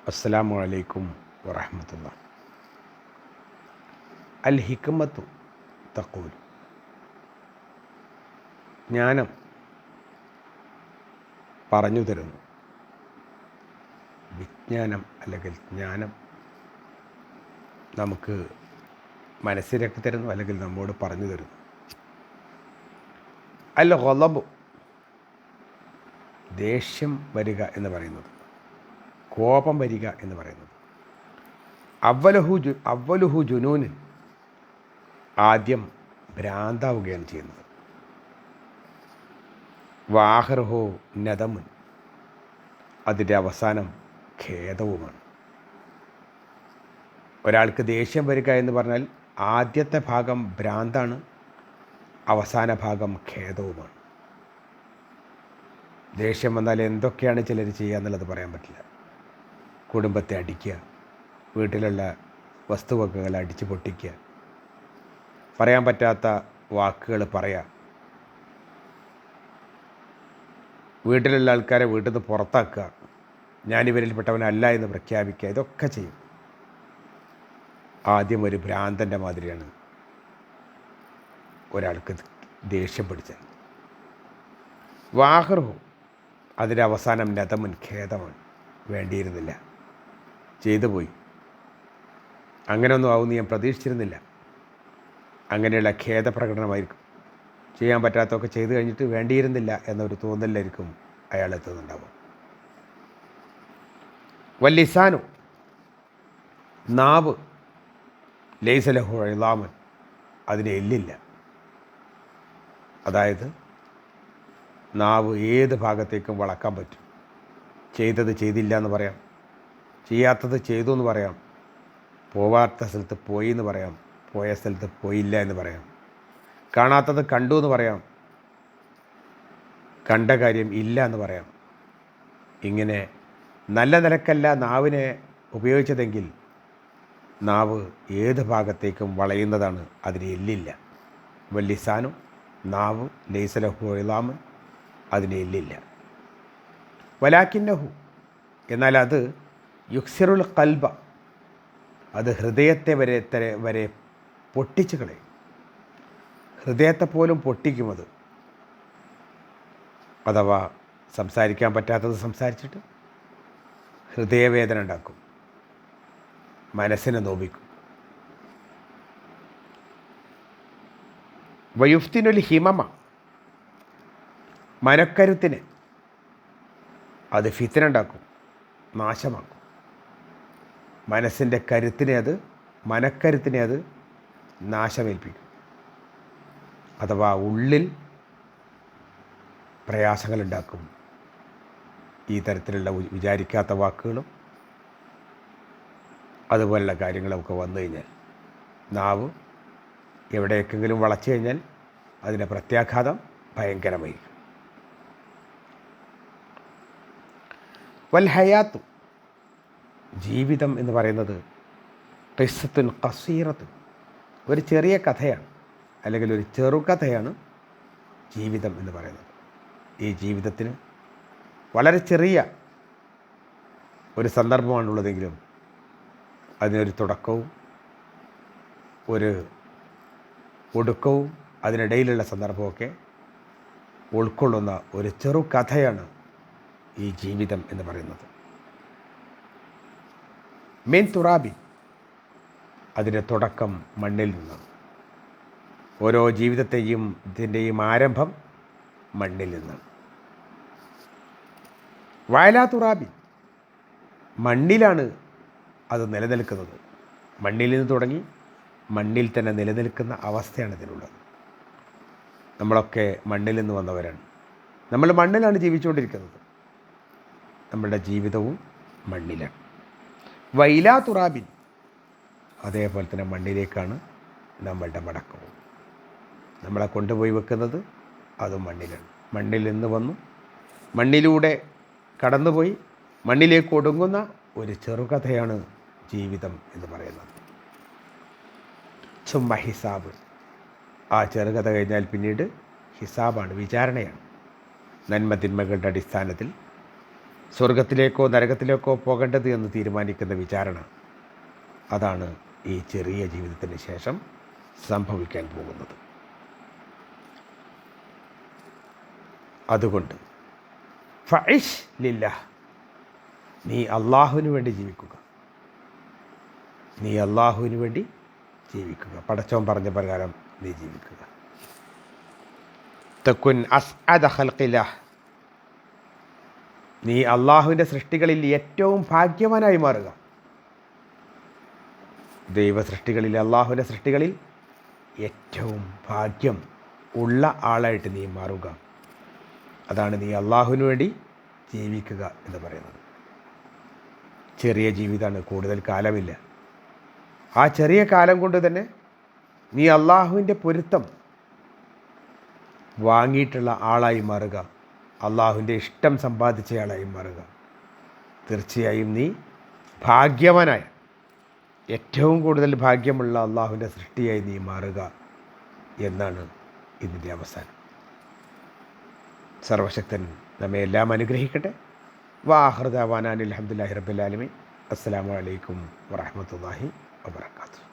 അസ്സലാമു അലൈക്കും വറഹ്മത്തുള്ളാഹി. അൽ ഹിക്മത്തു തഖൂൽ, ജ്ഞാനം പറഞ്ഞു തരുന്നു. വിജ്ഞാനം അല്ലെങ്കിൽ ജ്ഞാനം നമുക്ക് മനസ്സിലാക്കി തരുന്നു, അല്ലെങ്കിൽ നമ്മോട് പറഞ്ഞു തരുന്നു. അൽ ഗളബ്, ദേഷ്യം വരിക എന്ന് പറയുന്നത്, കോപം വരിക എന്ന് പറയുന്നത്. അവലുഹു ജുനൂനിൻ, ആദ്യം ഭ്രാന്താവുകയാണ് ചെയ്യുന്നത്. വാഹർഹു നദമുൻ, അതിൻ്റെ അവസാനം ഖേദവുമാണ്. ഒരാൾക്ക് ദേഷ്യം വരിക എന്ന് പറഞ്ഞാൽ ആദ്യത്തെ ഭാഗം ഭ്രാന്താണ്, അവസാന ഭാഗം ഖേദവുമാണ്. ദേഷ്യം വന്നാൽ എന്തൊക്കെയാണ് ചിലർ ചെയ്യുക എന്നുള്ളത് പറയാൻ പറ്റില്ല. കുടുംബത്തെ അടിക്കുക, വീട്ടിലുള്ള വസ്തുവകകൾ അടിച്ചു പൊട്ടിക്കുക, പറയാൻ പറ്റാത്ത വാക്കുകൾ പറയുക, വീട്ടിലുള്ള ആൾക്കാരെ വീട്ടിൽ നിന്ന് പുറത്താക്കുക, ഞാനിവരിൽപ്പെട്ടവനല്ല എന്ന് പ്രഖ്യാപിക്കുക, ഇതൊക്കെ ചെയ്യും. ആദ്യം ഒരു ഭ്രാന്തൻ്റെ മാതിരിയാണ് ഒരാൾക്ക് ദേഷ്യം പിടിച്ചത്. വാഹർഹു, അതിൻ്റെ അവസാനം നദമുൻ, ഖേദമാണ്. വേണ്ടിയിരുന്നില്ല, ചെയ്തു പോയി, അങ്ങനെയൊന്നും ആവുമെന്ന് ഞാൻ പ്രതീക്ഷിച്ചിരുന്നില്ല. അങ്ങനെയുള്ള ഖേദപ്രകടനമായിരിക്കും. ചെയ്യാൻ പറ്റാത്തതൊക്കെ ചെയ്തു കഴിഞ്ഞിട്ട് വേണ്ടിയിരുന്നില്ല എന്നൊരു തോന്നലായിരിക്കും അയാളെത്തുന്നുണ്ടാവുക. വല്ലിസാനു, നാവ്, ലൈസലഹു ഇളാമൻ, അതിന് എല്ലില്ല. അതായത് നാവ് ഏത് ഭാഗത്തേക്കും വളക്കാൻ പറ്റും. ചെയ്തത് ചെയ്തില്ല എന്ന് പറയാം, ചെയ്യാത്തത് ചെയ്തു എന്ന് പറയാം, പോവാത്ത സ്ഥലത്ത് പോയി എന്ന് പറയാം, പോയ സ്ഥലത്ത് പോയില്ല എന്ന് പറയാം, കാണാത്തത് കണ്ടു എന്ന് പറയാം, കണ്ട കാര്യം ഇല്ല എന്ന് പറയാം. ഇങ്ങനെ നല്ല നിലക്കല്ല നാവിനെ ഉപയോഗിച്ചതെങ്കിൽ നാവ് ഏത് ഭാഗത്തേക്കും വളയുന്നതാണ്, അതിന് എല്ലില്ല. വല്ലിസാനു, നാവ്, ലൈസലഹു ഇളാമൻ, അതിന് എല്ലില്ല. വലാക്കിന്നഹു, എന്നാൽ അത് യുക്സിറുൽ ഖൽബ, അത് ഹൃദയത്തെ വരെ പൊട്ടിച്ചു കളയും. ഹൃദയത്തെ പോലും പൊട്ടിക്കുമത്. അഥവാ സംസാരിക്കാൻ പറ്റാത്തത് സംസാരിച്ചിട്ട് ഹൃദയവേദന ഉണ്ടാക്കും, മനസ്സിനെ നോവിക്കും. വയുഫ്തിനുൽ ഹിമമ, മനക്കരുത്തിന് അത് ഫിത്ന ഉണ്ടാക്കും, നാശമാക്കും. മനസ്സിൻ്റെ കരുത്തിനെ അത്, മനക്കരുത്തിനെ അത് നാശമേൽപ്പിക്കും. അഥവാ ഉള്ളിൽ പ്രയാസങ്ങളുണ്ടാക്കും. ഈ തരത്തിലുള്ള വിചാരിക്കാത്ത വാക്കുകളും അതുപോലുള്ള കാര്യങ്ങളൊക്കെ വന്നു കഴിഞ്ഞാൽ, നാവ് എവിടേക്കെങ്കിലും വളച്ചു കഴിഞ്ഞാൽ അതിൻ്റെ പ്രത്യാഘാതം ഭയങ്കരമായിരിക്കും. വൽ ഹയാത്തു, ജീവിതം എന്ന് പറയുന്നത് ഖിസ്സത്തുൻ ഖസീറത്തുൻ, ഒരു ചെറിയ കഥയാണ്, അല്ലെങ്കിൽ ഒരു ചെറുകഥയാണ് ജീവിതം എന്ന് പറയുന്നത്. ഈ ജീവിതത്തിന് വളരെ ചെറിയ ഒരു സന്ദർഭമാണുള്ളതെങ്കിലും അതിനൊരു തുടക്കവും ഒരു ഒടുക്കവും അതിനിടയിലുള്ള സന്ദർഭമൊക്കെ ഉൾക്കൊള്ളുന്ന ഒരു ചെറുകഥയാണ് ഈ ജീവിതം എന്ന് പറയുന്നത്. മിൻ തുറാബി, അതിൻ്റെ തുടക്കം മണ്ണിൽ നിന്നാണ്. ഓരോ ജീവിതത്തെയും ഇതിൻ്റെയും ആരംഭം മണ്ണിൽ നിന്നാണ്. വയലാ തുറാബി, മണ്ണിലാണ് അത് നിലനിൽക്കുന്നത്. മണ്ണിൽ നിന്ന് തുടങ്ങി മണ്ണിൽ തന്നെ നിലനിൽക്കുന്ന അവസ്ഥയാണ് ഇതിനുള്ളത്. നമ്മളൊക്കെ മണ്ണിൽ നിന്ന് വന്നവരാണ്. നമ്മൾ മണ്ണിലാണ് ജീവിച്ചുകൊണ്ടിരിക്കുന്നത്. നമ്മളുടെ ജീവിതവും മണ്ണിലാണ്. വൈലാ തുറാബിൻ, അതേപോലെ തന്നെ മണ്ണിലേക്കാണ് നമ്മളുടെ മടക്കവും. നമ്മളെ കൊണ്ടുപോയി വെക്കുന്നത് അതും മണ്ണിലാണ്. മണ്ണിൽ നിന്ന് വന്നു, മണ്ണിലൂടെ കടന്നുപോയി മണ്ണിലേക്ക് ഒടുങ്ങുന്ന ഒരു ചെറുകഥയാണ് ജീവിതം എന്ന് പറയുന്നത്. ചുമ്മാ ഹിസാബ്, ആ ചെറുകഥ കഴിഞ്ഞാൽ പിന്നീട് ഹിസാബാണ്, വിചാരണയാണ്. നന്മ തിന്മകളുടെ അടിസ്ഥാനത്തിൽ സ്വർഗത്തിലേക്കോ നരകത്തിലേക്കോ പോകേണ്ടത് എന്ന് തീരുമാനിക്കുന്ന വിചാരണ, അതാണ് ഈ ചെറിയ ജീവിതത്തിന് ശേഷം സംഭവിക്കാൻ പോകുന്നത്. അതുകൊണ്ട് ഫഇഷ് ലില്ലാഹ്, നീ അള്ളാഹുവിന് വേണ്ടി ജീവിക്കുക. നീ അള്ളാഹുവിന് വേണ്ടി ജീവിക്കുക. പടച്ചവൻ പറഞ്ഞ പ്രകാരം നീ ജീവിക്കുക. തക്കുൻ അസ്അദ ഖൽഖില്ലാഹ്, നീ അള്ളാഹുവിൻ്റെ സൃഷ്ടികളിൽ ഏറ്റവും ഭാഗ്യവാനായി മാറുക. ദൈവ സൃഷ്ടികളിൽ, അള്ളാഹുവിൻ്റെ സൃഷ്ടികളിൽ ഏറ്റവും ഭാഗ്യം ഉള്ള ആളായിട്ട് നീ മാറുക. അതാണ് നീ അള്ളാഹുവിന് വേണ്ടി ജീവിക്കുക എന്ന് പറയുന്നത്. ചെറിയ ജീവിതമാണ്, കൂടുതൽ കാലമില്ല. ആ ചെറിയ കാലം കൊണ്ട് തന്നെ നീ അള്ളാഹുവിൻ്റെ പൊരുത്തം വാങ്ങിയിട്ടുള്ള ആളായി മാറുക, അള്ളാഹുവിൻ്റെ ഇഷ്ടം സമ്പാദിച്ചയാളായി മാറുക. തീർച്ചയായും നീ ഭാഗ്യവാനായ, ഏറ്റവും കൂടുതൽ ഭാഗ്യമുള്ള അള്ളാഹുവിൻ്റെ സൃഷ്ടിയായി നീ മാറുക എന്നാണ് ഇതിൻ്റെ അവസാനം. സർവശക്തൻ നമ്മെ എല്ലാം അനുഗ്രഹിക്കട്ടെ. വാഹിർ ദഅവാനാ അൽഹംദുലില്ലാഹി റബ്ബിൽ ആലമീൻ. അസ്സലാമു അലൈക്കും വറഹ്മത്തുള്ളാഹി വബറകാതുഹു.